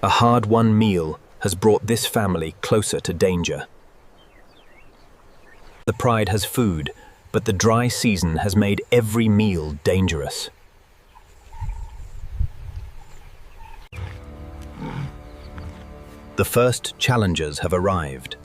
A hard-won meal has brought this family closer to danger. The pride has food, but the dry season has made every meal dangerous. The first challengers have arrived,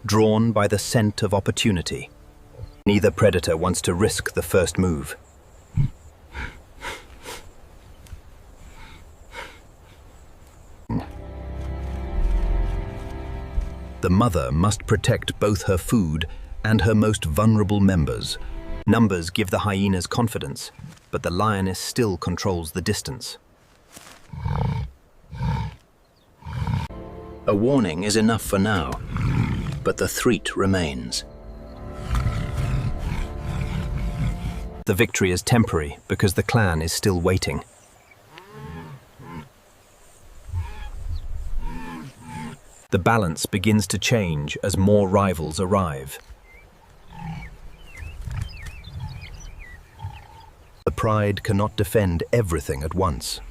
drawn by the scent of opportunity. Neither predator wants to risk the first move. The mother must protect both her food and her most vulnerable members. Numbers give the hyenas confidence, but the lioness still controls the distance. A warning is enough for now, but the threat remains. The victory is temporary because the clan is still waiting. The balance begins to change as more rivals arrive. The pride cannot defend everything at once.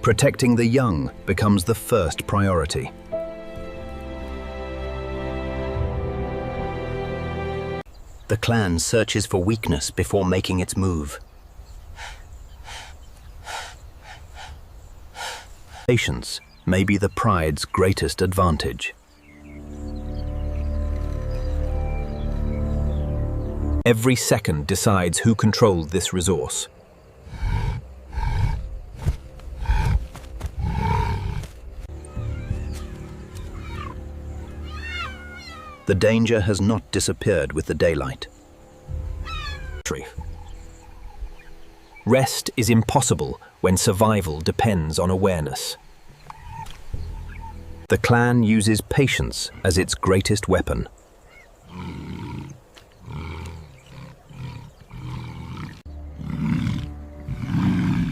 Protecting the young becomes the first priority. The clan searches for weakness before making its move. Patience may be the pride's greatest advantage. Every second decides who controls this resource. The danger has not disappeared with the daylight. Rest is impossible when survival depends on awareness. The clan uses patience as its greatest weapon.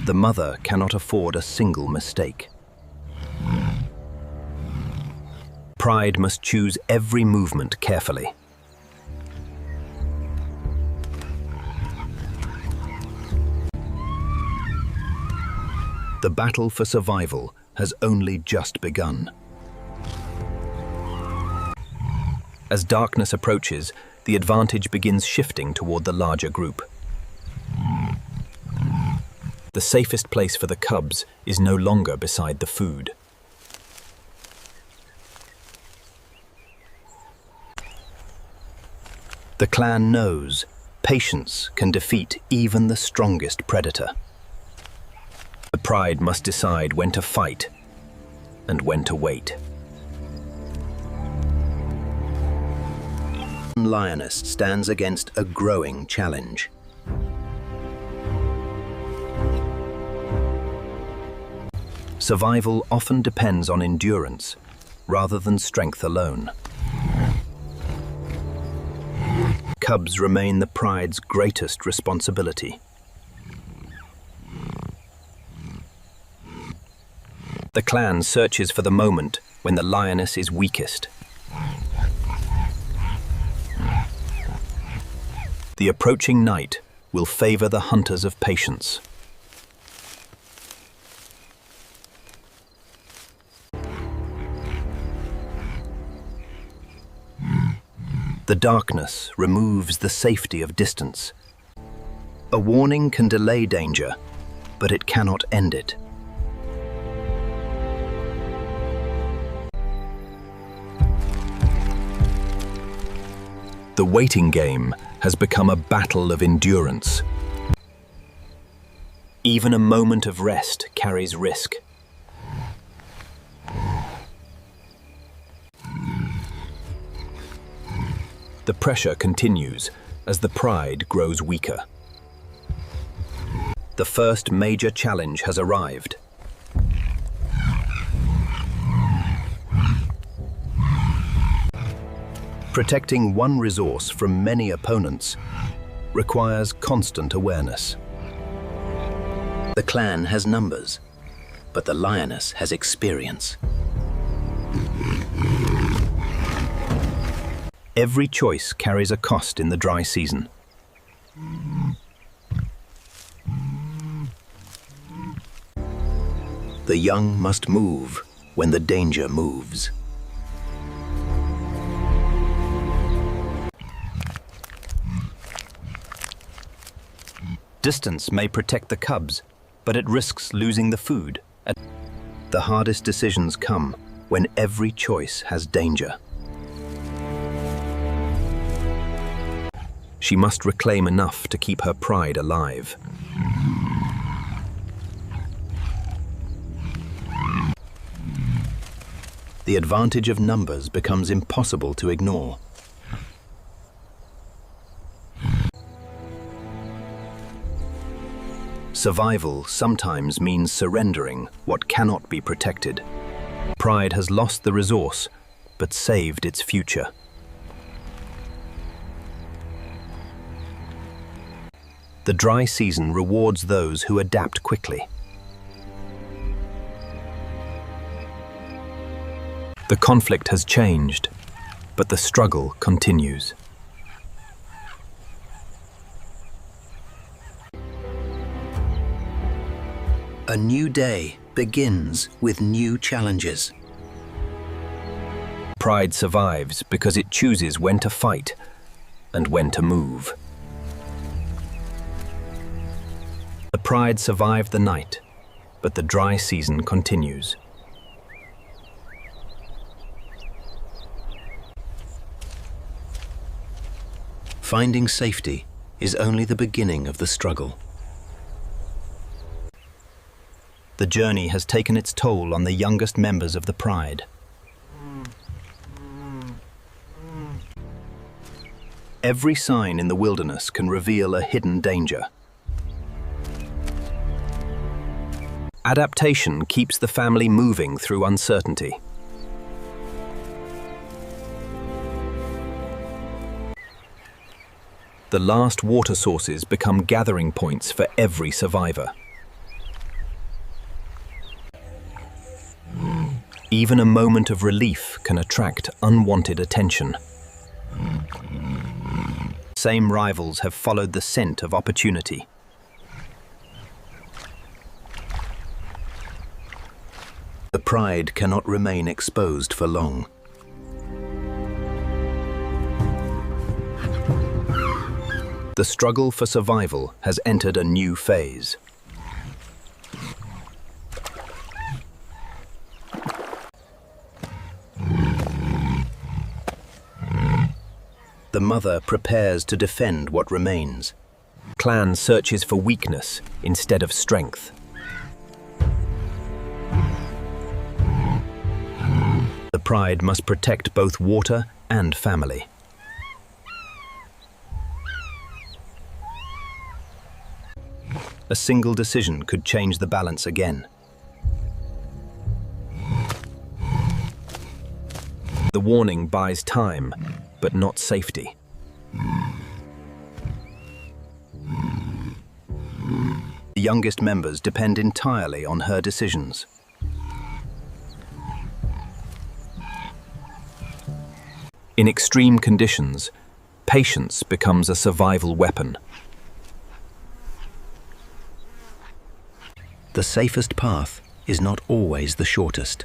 The mother cannot afford a single mistake. Pride must choose every movement carefully. The battle for survival has only just begun. As darkness approaches, the advantage begins shifting toward the larger group. The safest place for the cubs is no longer beside the food. The clan knows patience can defeat even the strongest predator. The pride must decide when to fight and when to wait. One lioness stands against a growing challenge. Survival often depends on endurance rather than strength alone. Cubs remain the pride's greatest responsibility. The clan searches for the moment when the lioness is weakest. The approaching night will favor the hunters of patience. The darkness removes the safety of distance. A warning can delay danger, but it cannot end it. The waiting game has become a battle of endurance. Even a moment of rest carries risk. The pressure continues as the pride grows weaker. The first major challenge has arrived. Protecting one resource from many opponents requires constant awareness. The clan has numbers, but the lioness has experience. Every choice carries a cost in the dry season. The young must move when the danger moves. Distance may protect the cubs, but it risks losing the food. The hardest decisions come when every choice has danger. She must reclaim enough to keep her pride alive. The advantage of numbers becomes impossible to ignore. Survival sometimes means surrendering what cannot be protected. Pride has lost the resource, but saved its future. The dry season rewards those who adapt quickly. The conflict has changed, but the struggle continues. A new day begins with new challenges. Pride survives because it chooses when to fight and when to move. The pride survived the night, but the dry season continues. Finding safety is only the beginning of the struggle. The journey has taken its toll on the youngest members of the pride. Every sign in the wilderness can reveal a hidden danger. Adaptation keeps the family moving through uncertainty. The last water sources become gathering points for every survivor. Even a moment of relief can attract unwanted attention. Same rivals have followed the scent of opportunity. The pride cannot remain exposed for long. The struggle for survival has entered a new phase. The mother prepares to defend what remains. Clan searches for weakness instead of strength. The pride must protect both water and family. A single decision could change the balance again. The warning buys time, but not safety. The youngest members depend entirely on her decisions. In extreme conditions, patience becomes a survival weapon. The safest path is not always the shortest.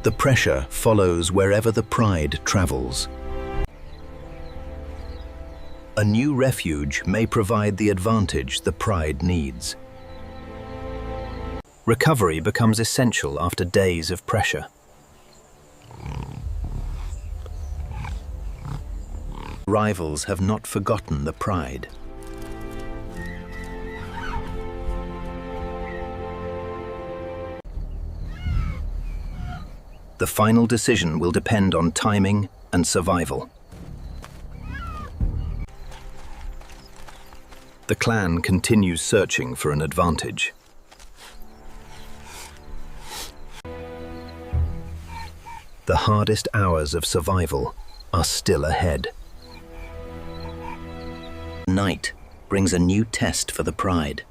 The pressure follows wherever the pride travels. A new refuge may provide the advantage the pride needs. Recovery becomes essential after days of pressure. Rivals have not forgotten the pride. The final decision will depend on timing and survival. The clan continues searching for an advantage. The hardest hours of survival are still ahead. Night brings a new test for the pride.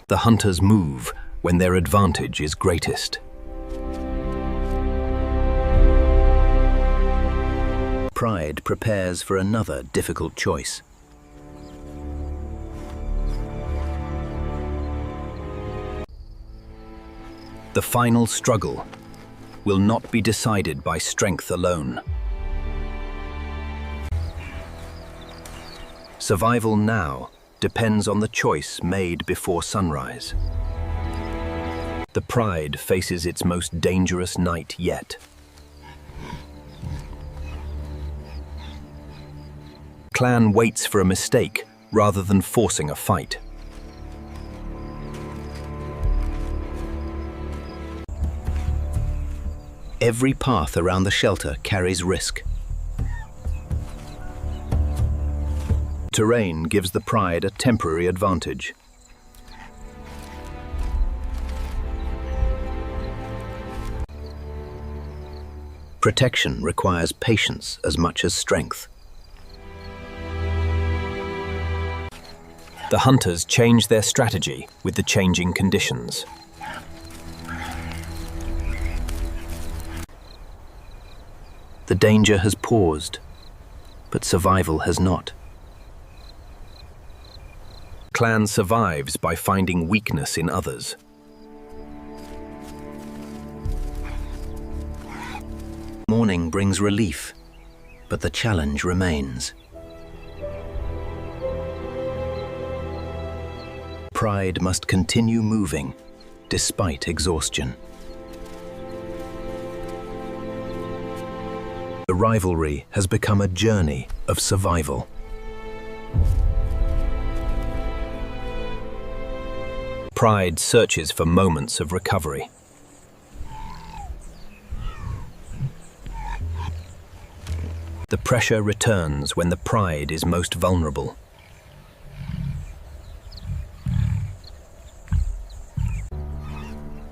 The hunters move when their advantage is greatest. pride prepares for another difficult choice. The final struggle will not be decided by strength alone. Survival now depends on the choice made before sunrise. The pride faces its most dangerous night yet. Clan waits for a mistake rather than forcing a fight. Every path around the shelter carries risk. Terrain gives the pride a temporary advantage. Protection requires patience as much as strength. The hunters change their strategy with the changing conditions. The danger has paused, but survival has not. Clan survives by finding weakness in others. Morning brings relief, but the challenge remains. Pride must continue moving, despite exhaustion. The rivalry has become a journey of survival. Pride searches for moments of recovery. The pressure returns when the pride is most vulnerable.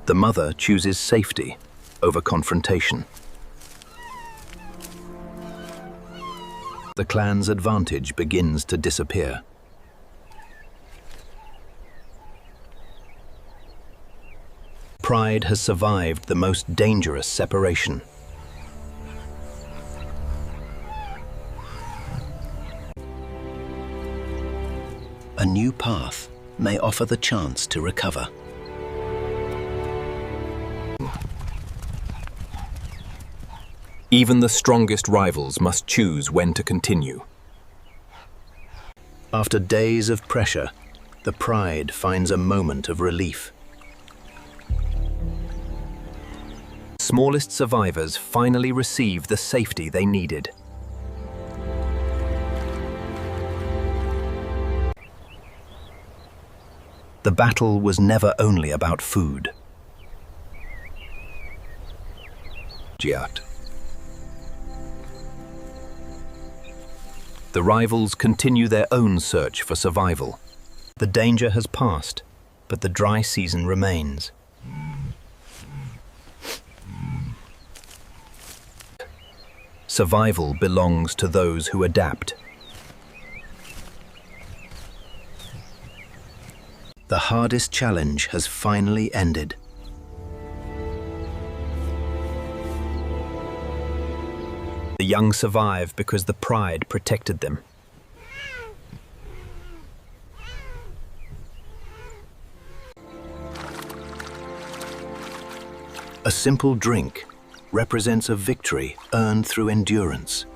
The mother chooses safety over confrontation. The clan's advantage begins to disappear. Pride has survived the most dangerous separation. A new path may offer the chance to recover. Even the strongest rivals must choose when to continue. After days of pressure, the pride finds a moment of relief. Smallest survivors finally receive the safety they needed. The battle was never only about food. The rivals continue their own search for survival. The danger has passed, but the dry season remains. Survival belongs to those who adapt. The hardest challenge has finally ended. The young survive because the pride protected them. A simple drink represents a victory earned through endurance.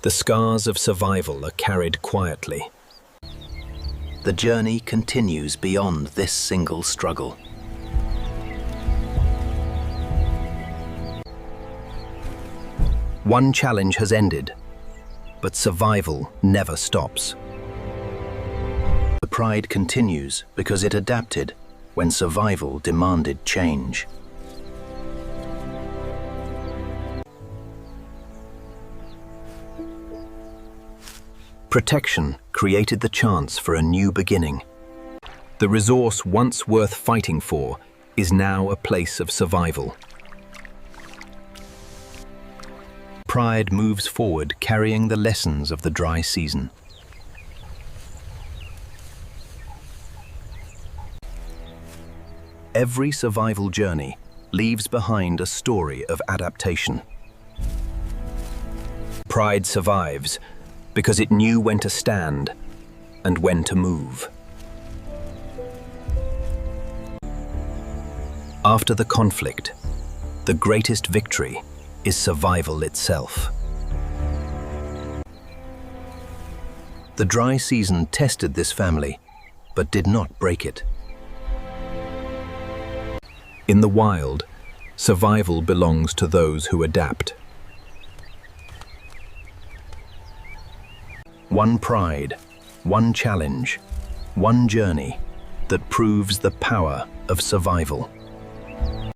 The scars of survival are carried quietly. The journey continues beyond this single struggle. One challenge has ended, but survival never stops. The pride continues because it adapted when survival demanded change. Protection created the chance for a new beginning. The resource once worth fighting for is now a place of survival. Pride moves forward, carrying the lessons of the dry season. Every survival journey leaves behind a story of adaptation. Pride survives because it knew when to stand and when to move. After the conflict, the greatest victory is survival itself. The dry season tested this family, but did not break it. In the wild, survival belongs to those who adapt. One pride, one challenge, one journey that proves the power of survival.